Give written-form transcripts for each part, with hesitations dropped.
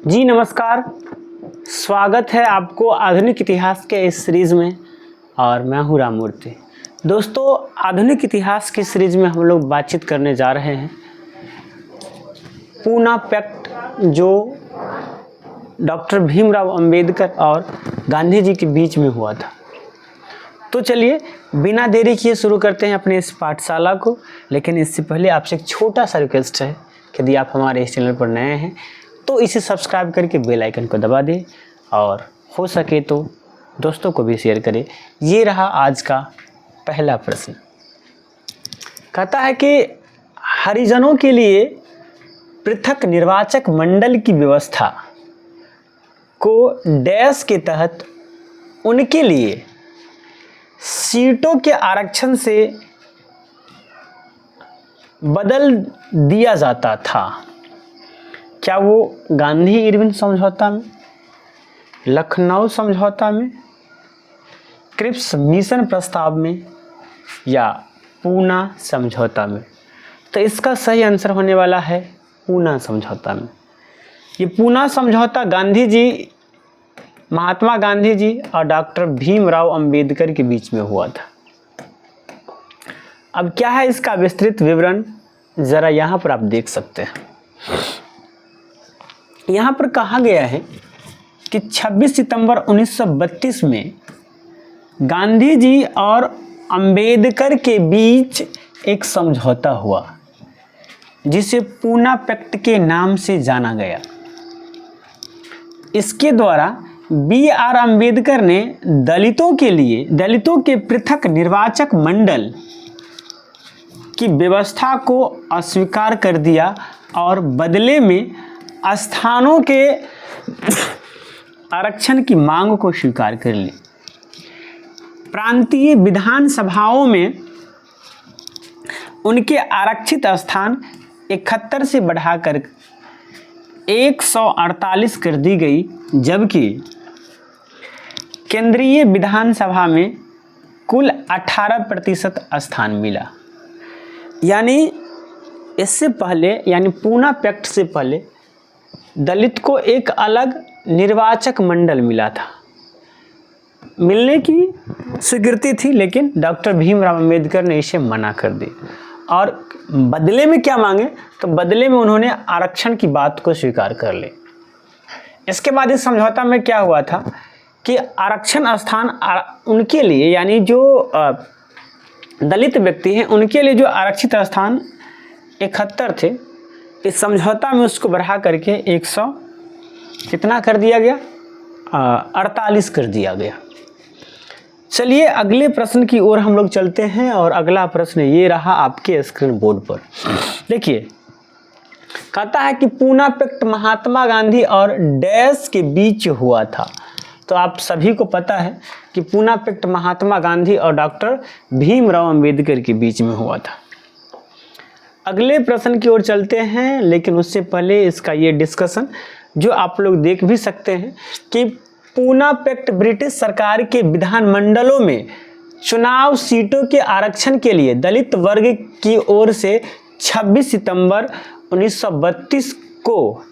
जी नमस्कार, स्वागत है आपको आधुनिक इतिहास के इस सीरीज़ में और मैं हूँ राममूर्ति। दोस्तों, आधुनिक इतिहास की सीरीज़ में हम लोग बातचीत करने जा रहे हैं पूना पैक्ट जो डॉक्टर भीमराव अंबेडकर और गांधी जी के बीच में हुआ था। तो चलिए बिना देरी किए शुरू करते हैं अपने इस पाठशाला को। लेकिन इससे पहले आपसे एक छोटा सा रिक्वेस्ट है कि यदि आप हमारे इस चैनल पर नए हैं तो इसे सब्सक्राइब करके बेल आइकन को दबा दें और हो सके तो दोस्तों को भी शेयर करें। ये रहा आज का पहला प्रश्न। कहता है कि हरिजनों के लिए पृथक निर्वाचक मंडल की व्यवस्था को डैश के तहत उनके लिए सीटों के आरक्षण से बदल दिया जाता था। क्या वो गांधी इरविन समझौता में, लखनऊ समझौता में, क्रिप्स मिशन प्रस्ताव में या पूना समझौता में? तो इसका सही आंसर होने वाला है पूना समझौता में। ये पूना समझौता महात्मा गांधी जी और डॉक्टर भीमराव अंबेडकर के बीच में हुआ था। अब क्या है इसका विस्तृत विवरण, ज़रा यहाँ पर आप देख सकते हैं। यहाँ पर कहा गया है कि 26 सितंबर 1932 में गांधी जी और अंबेडकर के बीच एक समझौता हुआ जिसे पूना पैक्ट के नाम से जाना गया। इसके द्वारा B.R. अंबेडकर ने दलितों के पृथक निर्वाचक मंडल की व्यवस्था को अस्वीकार कर दिया और बदले में स्थानों के आरक्षण की मांग को स्वीकार कर ली। प्रांतीय विधानसभाओं में उनके आरक्षित स्थान 71 से बढ़ाकर 148 कर दी गई, जबकि केंद्रीय विधानसभा में कुल 18% स्थान मिला। यानी इससे पहले, यानी पूना पैक्ट से पहले दलित को एक अलग निर्वाचक मंडल मिला था, मिलने की स्वीकृति थी, लेकिन डॉक्टर भीमराव अंबेडकर ने इसे मना कर दी और बदले में क्या मांगे, तो बदले में उन्होंने आरक्षण की बात को स्वीकार कर ली। इसके बाद इस समझौता में क्या हुआ था कि आरक्षण स्थान उनके लिए, यानी जो दलित व्यक्ति हैं उनके लिए जो आरक्षित स्थान 71 थे, इस समझौता में उसको बढ़ा करके 100 कितना कर दिया गया, 48 कर दिया गया। चलिए अगले प्रश्न की ओर हम लोग चलते हैं और अगला प्रश्न ये रहा आपके स्क्रीन बोर्ड पर। देखिए, कहता है कि पूना पैक्ट महात्मा गांधी और डैश के बीच हुआ था। तो आप सभी को पता है कि पूना पैक्ट महात्मा गांधी और डॉक्टर भीमराव अंबेडकर के बीच में हुआ था। अगले प्रश्न की ओर चलते हैं, लेकिन उससे पहले इसका ये डिस्कशन जो आप लोग देख भी सकते हैं कि पूना पैक्ट ब्रिटिश सरकार के विधानमंडलों में चुनाव सीटों के आरक्षण के लिए दलित वर्ग की ओर से 26 सितंबर 1932 को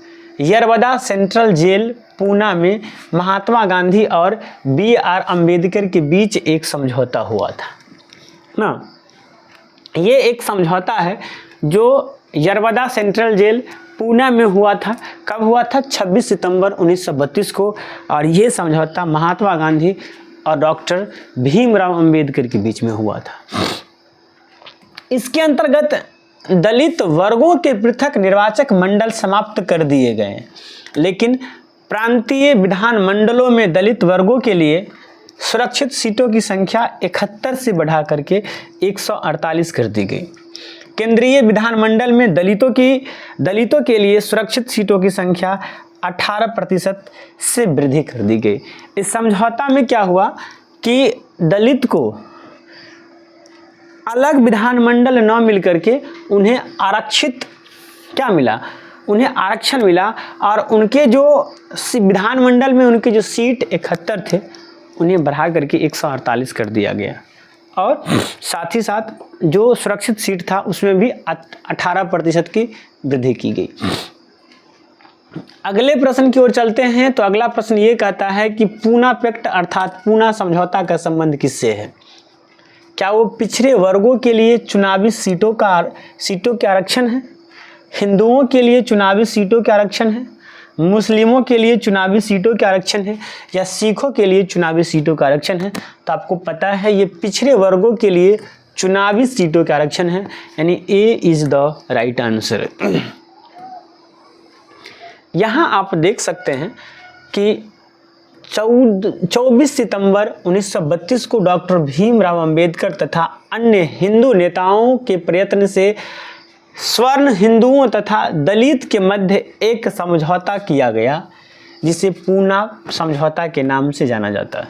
यरवदा सेंट्रल जेल पूना में महात्मा गांधी और B.R. अंबेडकर के बीच एक समझौता हुआ था ना। ये एक समझौता है जो यरवदा सेंट्रल जेल पूना में हुआ था। कब हुआ था? 26 सितंबर 1932 को। और ये समझौता महात्मा गांधी और डॉक्टर भीमराव अंबेडकर के बीच में हुआ था। इसके अंतर्गत दलित वर्गों के पृथक निर्वाचक मंडल समाप्त कर दिए गए, लेकिन प्रांतीय विधानमंडलों में दलित वर्गों के लिए सुरक्षित सीटों की संख्या 71 से बढ़ा करके 148 कर दी गई। केंद्रीय विधानमंडल में दलितों के लिए सुरक्षित सीटों की संख्या 18% से वृद्धि कर दी गई। इस समझौता में क्या हुआ कि दलित को अलग विधानमंडल न मिल करके उन्हें आरक्षित क्या मिला, उन्हें आरक्षण मिला और उनके जो विधानमंडल में उनके जो सीट 71 थे उन्हें बढ़ा करके 148 कर दिया गया। और साथ ही साथ जो सुरक्षित सीट था उसमें भी 18% की वृद्धि की गई। अगले प्रश्न की ओर चलते हैं। तो अगला प्रश्न ये कहता है कि पूना पैक्ट अर्थात पूना समझौता का संबंध किससे है? क्या वो पिछड़े वर्गों के लिए चुनावी सीटों के आरक्षण है, हिंदुओं के लिए चुनावी सीटों के आरक्षण है, मुस्लिमों के लिए चुनावी सीटों के आरक्षण है, या सिखों के लिए चुनावी सीटों का आरक्षण है? तो आपको पता है ये पिछड़े वर्गों के लिए चुनावी सीटों के आरक्षण है, यानी ए इज द राइट आंसर। यहाँ आप देख सकते हैं कि 24 सितंबर 1932 को डॉक्टर भीमराव अंबेडकर तथा अन्य हिंदू नेताओं के प्रयत्न से स्वर्ण हिंदुओं तथा दलित के मध्य एक समझौता किया गया, जिसे पूना समझौता के नाम से जाना जाता है।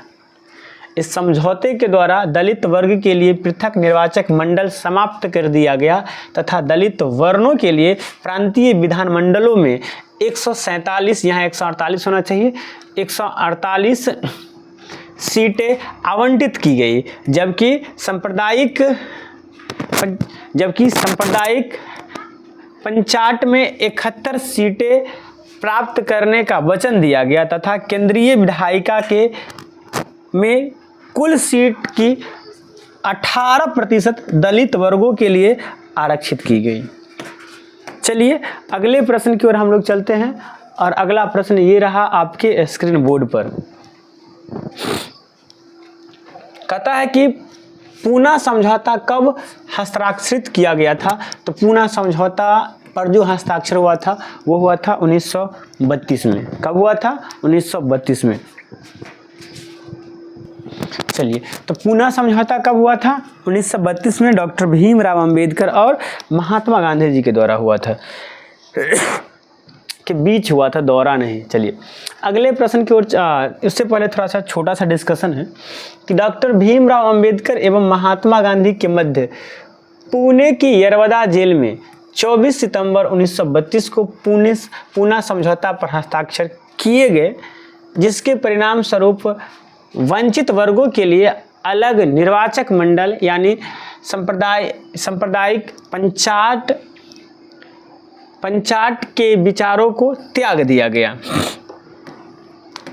इस समझौते के द्वारा दलित वर्ग के लिए पृथक निर्वाचक मंडल समाप्त कर दिया गया तथा दलित वर्णों के लिए प्रांतीय विधानमंडलों में 147, यहाँ 148 होना चाहिए, 148 सीटें आवंटित की गई, जबकि सांप्रदायिक पंचायत में 71 सीटें प्राप्त करने का वचन दिया गया तथा केंद्रीय विधायिका में कुल सीट की 18% दलित वर्गों के लिए आरक्षित की गई। चलिए अगले प्रश्न की ओर हम लोग चलते हैं और अगला प्रश्न ये रहा आपके स्क्रीन बोर्ड पर। कहता है कि पूना समझौता कब हस्ताक्षरित किया गया था? तो पूना समझौता पर जो हस्ताक्षर हुआ था वो हुआ था 1932 में। कब हुआ था? 1932 में। चलिए, तो पूना समझौता कब हुआ था? 1932 में डॉक्टर भीमराव अंबेडकर और महात्मा गांधी जी के द्वारा हुआ था, के बीच हुआ था, दौरा नहीं। चलिए अगले प्रश्न की ओर। इससे पहले थोड़ा सा छोटा सा डिस्कशन है कि डॉक्टर भीमराव अंबेडकर एवं महात्मा गांधी के मध्य पुणे की यरवदा जेल में 24 सितंबर 1932 को पूना समझौता पर हस्ताक्षर किए गए, जिसके परिणाम स्वरूप वंचित वर्गों के लिए अलग निर्वाचक मंडल यानी सांप्रदायिक पंचायत के विचारों को त्याग दिया गया।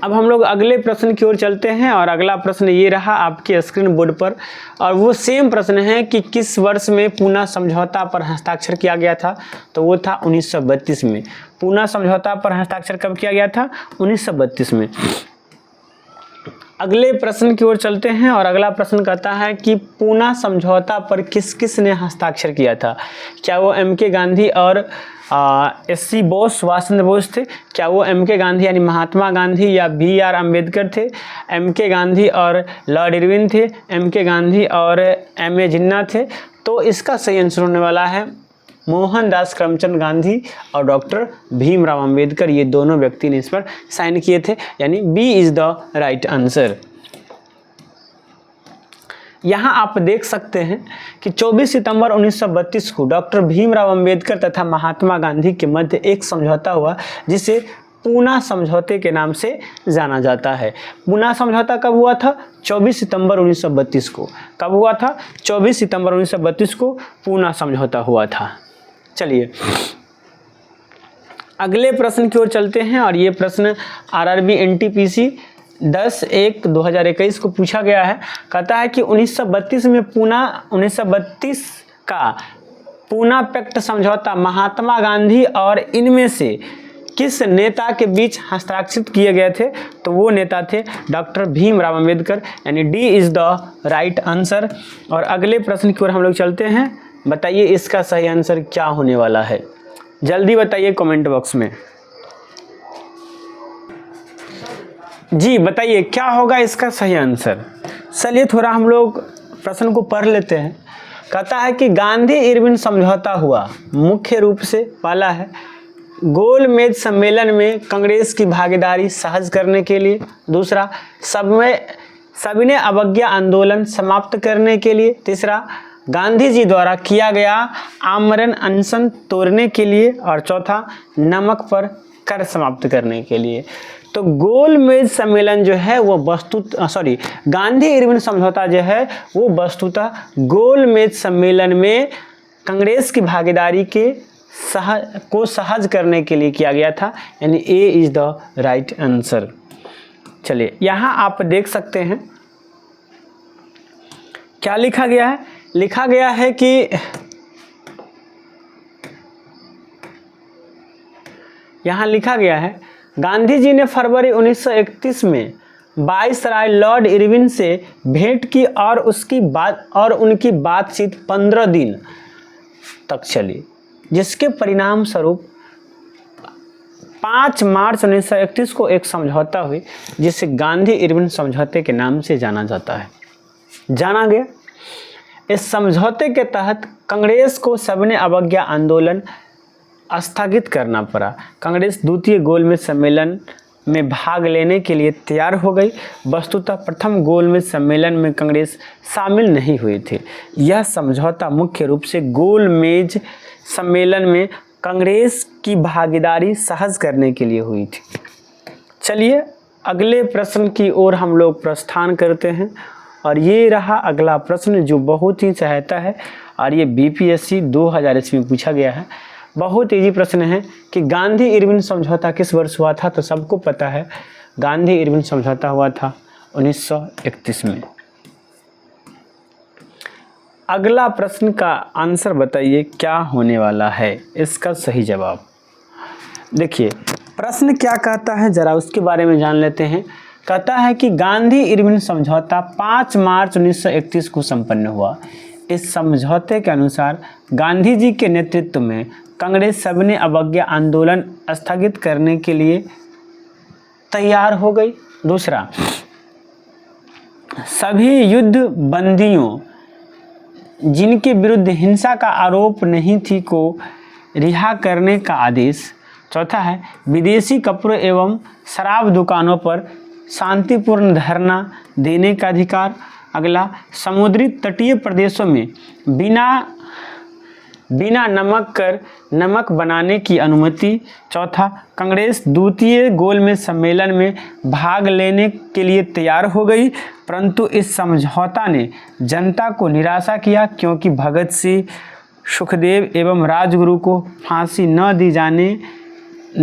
अब हम लोग अगले प्रश्न की ओर चलते हैं और अगला प्रश्न ये रहा आपके स्क्रीन बोर्ड पर, और वो सेम प्रश्न है कि किस वर्ष में पूना समझौता पर हस्ताक्षर किया गया था? तो वो था 1932 में। पूना समझौता पर हस्ताक्षर कब किया गया था? 1932 में। अगले प्रश्न की ओर चलते हैं और अगला प्रश्न कहता है कि पूना समझौता पर किस किस ने हस्ताक्षर किया था? क्या वो एम.के. गांधी और एस.सी. बोस, सुभाष चंद्र बोस थे? क्या वो एम.के. गांधी यानी महात्मा गांधी या बी.आर. अम्बेडकर थे? एम.के. गांधी और लॉर्ड इरविन थे? एम.के. गांधी और एम.ए. जिन्ना थे? तो इसका सही आंसर होने वाला है मोहनदास करमचंद गांधी और डॉक्टर भीमराव अंबेडकर। ये दोनों व्यक्ति ने इस पर साइन किए थे, यानी B is the right answer. यहाँ आप देख सकते हैं कि 24 सितंबर 1932 को डॉक्टर भीमराव अंबेडकर तथा महात्मा गांधी के मध्य एक समझौता हुआ, जिसे पूना समझौते के नाम से जाना जाता है। पूना समझौता कब हुआ था? 24 सितंबर 1932 को। कब हुआ था? 24 सितंबर 1932 को पूना समझौता हुआ था। चलिए अगले प्रश्न की ओर चलते हैं और ये प्रश्न आरआरबी एनटीपीसी 10/1/2021 को पूछा गया है। कहता है कि 1932 का पूना पैक्ट समझौता महात्मा गांधी और इनमें से किस नेता के बीच हस्ताक्षरित किए गए थे? तो वो नेता थे डॉक्टर भीमराव अंबेडकर, यानी D is the right answer. और अगले प्रश्न की ओर हम लोग चलते हैं। बताइए इसका सही आंसर क्या होने वाला है? जल्दी बताइए कमेंट बॉक्स में। जी बताइए क्या होगा इसका सही आंसर। चलिए थोड़ा हम लोग प्रश्न को पढ़ लेते हैं। कहता है कि गांधी इरविन समझौता हुआ, मुख्य रूप से पहला है गोलमेज सम्मेलन में कांग्रेस की भागीदारी सहज करने के लिए, दूसरा सविनय अवज्ञा आंदोलन समाप्त करने के लिए, तीसरा गांधी जी द्वारा किया गया आमरण अनशन तोड़ने के लिए, और चौथा नमक पर कर समाप्त करने के लिए। तो गोलमेज सम्मेलन जो है वो गांधी इरविन समझौता जो है वो वस्तुतः गोलमेज सम्मेलन में कांग्रेस की भागीदारी के सहज करने के लिए किया गया था, यानी ए इज द राइट आंसर। चलिए यहाँ आप देख सकते हैं क्या लिखा गया है। लिखा गया है कि यहाँ लिखा गया है गांधी जी ने फरवरी 1931 में वाइसराय लॉर्ड इरविन से भेंट की और उनकी बातचीत 15 दिन तक चली, जिसके परिणाम स्वरूप 5 मार्च 1931 को एक समझौता हुई, जिसे गांधी इरविन समझौते के नाम से जाना गया। इस समझौते के तहत कांग्रेस को सविनय अवज्ञा आंदोलन स्थगित करना पड़ा। कांग्रेस द्वितीय गोलमेज सम्मेलन में भाग लेने के लिए तैयार हो गई। वस्तुतः प्रथम गोलमेज सम्मेलन में कांग्रेस शामिल नहीं हुई थी। यह समझौता मुख्य रूप से गोलमेज सम्मेलन में कांग्रेस की भागीदारी सहज करने के लिए हुई थी। चलिए अगले प्रश्न की ओर हम लोग प्रस्थान करते हैं, और ये रहा अगला प्रश्न जो बहुत ही सहायता है, और ये बीपीएससी 2000 ईस्वी में पूछा गया है। बहुत इजी प्रश्न है कि गांधी इरविन समझौता किस वर्ष हुआ था, तो सबको पता है गांधी इरविन समझौता हुआ था 1931 में। अगला प्रश्न का आंसर बताइए क्या होने वाला है, इसका सही जवाब। देखिए प्रश्न क्या कहता है जरा उसके बारे में जान लेते हैं। कहता है कि गांधी इरविन समझौता 5 मार्च 1931 को संपन्न हुआ। इस समझौते के अनुसार गांधी जी के नेतृत्व में कांग्रेस सविनय अवज्ञा आंदोलन स्थगित करने के लिए तैयार हो गई। दूसरा, सभी युद्ध बंदियों जिनके विरुद्ध हिंसा का आरोप नहीं थी को रिहा करने का आदेश। चौथा है, विदेशी कपड़ों एवं शराब दुकानों पर शांतिपूर्ण धरना देने का अधिकार। अगला, समुद्री तटीय प्रदेशों में बिना नमक बनाने की अनुमति। चौथा, कांग्रेस द्वितीय गोलमेज सम्मेलन में भाग लेने के लिए तैयार हो गई, परंतु इस समझौता ने जनता को निराशा किया, क्योंकि भगत सिंह, सुखदेव एवं राजगुरु को फांसी न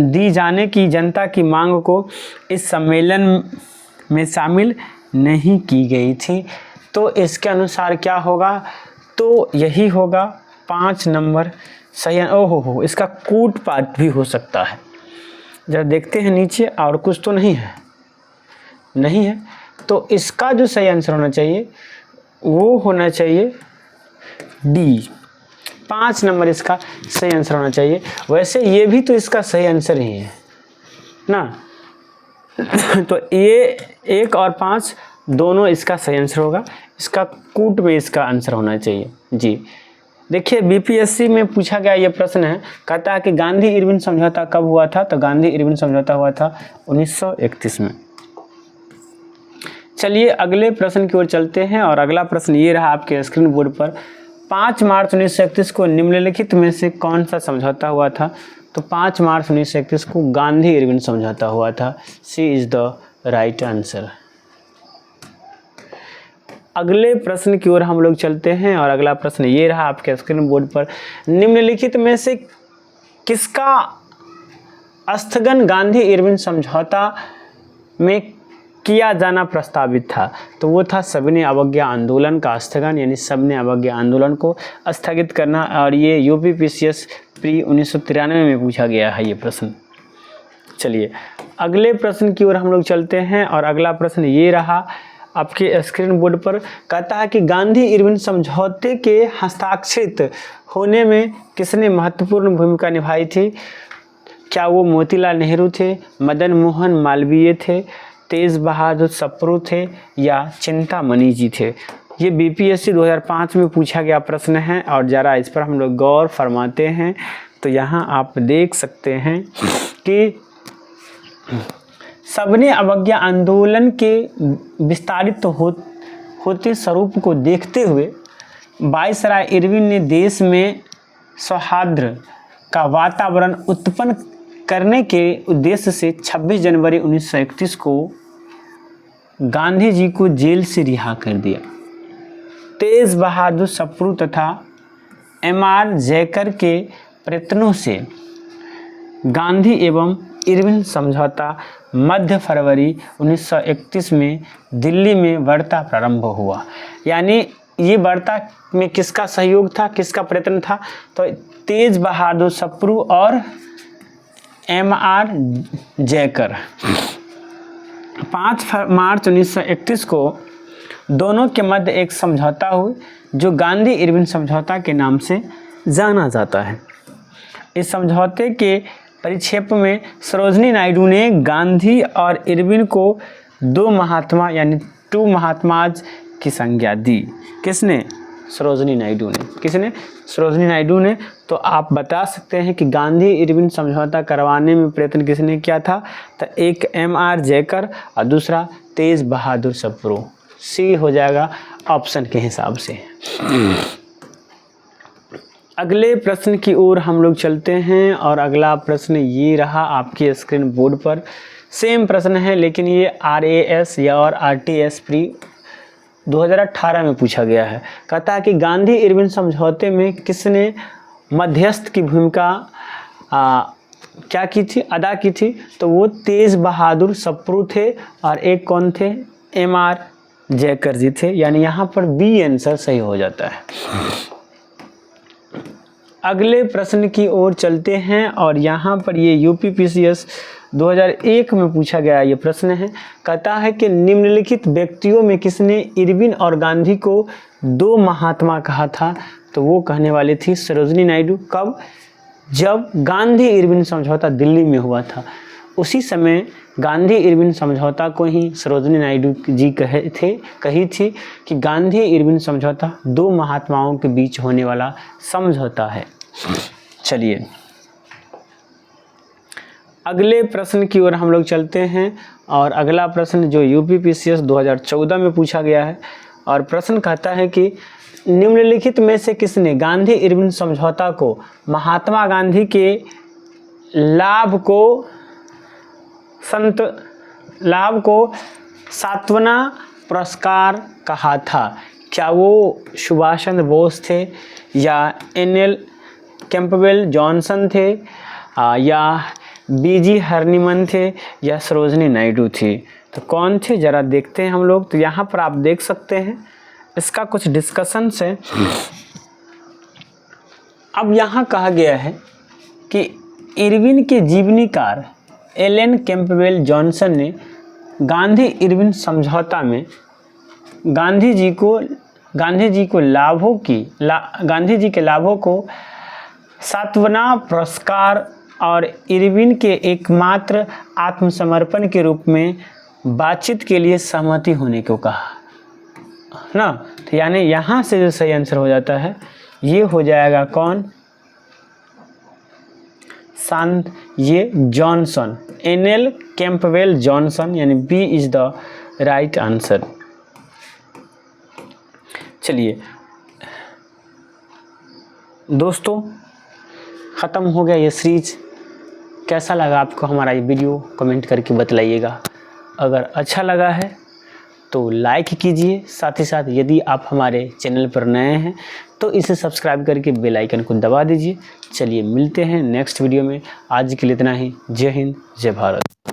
दी जाने की जनता की मांग को इस सम्मेलन में शामिल नहीं की गई थी। तो इसके अनुसार क्या होगा, तो यही होगा 5 नंबर सही। ओहो, इसका कूट पाठ भी हो सकता है। जरा देखते हैं नीचे, और कुछ तो नहीं है, तो इसका जो सही आंसर होना चाहिए वो होना चाहिए डी। 5 नंबर इसका सही आंसर होना चाहिए। वैसे ये भी तो इसका सही आंसर ही है ना, तो ये 1 और 5 दोनों इसका सही आंसर होगा। इसका कूट में इसका आंसर होना चाहिए जी। देखिए बीपीएससी में पूछा गया ये प्रश्न है, कहता है कि गांधी इरविन समझौता कब हुआ था, तो गांधी इरविन समझौता हुआ था 1931 में। चलिए अगले प्रश्न की ओर चलते हैं, और अगला प्रश्न ये रहा आपके स्क्रीन बोर्ड पर। 5 मार्च 1931 को निम्नलिखित में से कौन सा समझौता हुआ था, तो 5 मार्च 1931 को गांधी इरविन समझौता हुआ था। सी इज द राइट आंसर। अगले प्रश्न की ओर हम लोग चलते हैं, और अगला प्रश्न ये रहा आपके स्क्रीन बोर्ड पर। निम्नलिखित में से किसका स्थगन गांधी इरविन समझौता में किया जाना प्रस्तावित था, तो वो था सविनय अवज्ञा आंदोलन का स्थगन, यानी सविनय अवज्ञा आंदोलन को स्थगित करना। और ये यूपीपीसीएस प्री 1993 में पूछा गया है ये प्रश्न। चलिए अगले प्रश्न की ओर हम लोग चलते हैं, और अगला प्रश्न ये रहा आपके स्क्रीन बोर्ड पर। कहता है कि गांधी इरविन समझौते के हस्ताक्षरित होने में किसने महत्वपूर्ण भूमिका निभाई थी? क्या वो मोतीलाल नेहरू थे, मदन मोहन मालवीय थे, तेज बहादुर सप्रू थे, या चिंतामणि जी थे? ये बीपीएससी 2005 में पूछा गया प्रश्न है, और ज़रा इस पर हम लोग गौर फरमाते हैं। तो यहाँ आप देख सकते हैं कि सविनय अवज्ञा आंदोलन के विस्तारित होते स्वरूप को देखते हुए वाइसराय इरविन ने देश में सौहार्द का वातावरण उत्पन्न करने के उद्देश्य से 26 जनवरी 1931 को गांधी जी को जेल से रिहा कर दिया। तेज बहादुर सप्रू तथा एमआर जयकर के प्रयत्नों से गांधी एवं इरविन समझौता मध्य फरवरी 1931 में दिल्ली में वार्ता प्रारंभ हुआ। यानी ये वार्ता में किसका सहयोग था, किसका प्रयत्न था? तो तेज बहादुर सप्रू और M.R. जयकर। 5 मार्च 1931 को दोनों के मध्य एक समझौता हुई जो गांधी इरविन समझौता के नाम से जाना जाता है। इस समझौते के परिक्षेप में सरोजिनी नायडू ने गांधी और इरविन को दो महात्मा यानी टू महात्माज की संज्ञा दी। किसने? सरोजिनी नायडू ने। किसने? सरोजिनी नायडू ने। तो आप बता सकते हैं कि गांधी इरविन समझौता करवाने में प्रयत्न किसने किया था? तो एक M.R. जयकर और दूसरा तेज बहादुर सप्रू। सी हो जाएगा ऑप्शन के हिसाब से। अगले प्रश्न की ओर हम लोग चलते हैं और अगला प्रश्न ये रहा आपके स्क्रीन बोर्ड पर। सेम प्रश्न है लेकिन ये RAS या और RTS प्री 2018 में पूछा गया है। कहता है कि गांधी इरविन समझौते में किसने मध्यस्थ की भूमिका क्या की थी, अदा की थी? तो वो तेज बहादुर सप्रू थे और एक कौन थे? M.R. जयकर जी थे। यानी यहाँ पर बी आंसर सही हो जाता है। अगले प्रश्न की ओर चलते हैं और यहाँ पर ये UPPCS 2001 में पूछा गया ये प्रश्न है। कहता है कि निम्नलिखित व्यक्तियों में किसने इरविन और गांधी को दो महात्मा कहा था? तो वो कहने वाली थी सरोजिनी नायडू। कब? जब गांधी इरविन समझौता दिल्ली में हुआ था, उसी समय गांधी इरविन समझौता को ही सरोजिनी नायडू जी कही थी कि गांधी इरविन समझौता दो महात्माओं के बीच होने वाला समझौता है। चलिए अगले प्रश्न की ओर हम लोग चलते हैं और अगला प्रश्न जो UPPCS 2014 में पूछा गया है और प्रश्न कहता है कि निम्नलिखित में से किसने गांधी इरविन समझौता को महात्मा गांधी के लाभ को सांत्वना पुरस्कार कहा था? क्या वो सुभाष चंद्र बोस थे या NL कैंपबेल जॉनसन थे या BG हरनिमन थे या सरोजिनी नायडू थी? तो कौन थे जरा देखते हैं हम लोग। तो यहाँ पर आप देख सकते हैं इसका कुछ डिस्कशन है। अब यहाँ कहा गया है कि इरविन के जीवनीकार LN कैंपबेल जॉनसन ने गांधी इरविन समझौता में गांधी जी के लाभों को सांत्वना पुरस्कार और इरविन के एकमात्र आत्मसमर्पण के रूप में बातचीत के लिए सहमति होने को कहा ना। तो यानी यहाँ से जो सही आंसर हो जाता है ये हो जाएगा कौन? ये जॉनसन, NL कैंपबेल जॉनसन, यानी B is the right answer. चलिए दोस्तों ख़त्म हो गया ये सीरीज। कैसा लगा आपको हमारा ये वीडियो कमेंट करके बतलाइएगा। अगर अच्छा लगा है तो लाइक कीजिए, साथ ही साथ यदि आप हमारे चैनल पर नए हैं तो इसे सब्सक्राइब करके बेल आइकन को दबा दीजिए। चलिए मिलते हैं नेक्स्ट वीडियो में। आज के लिए इतना ही। जय हिंद, जय भारत।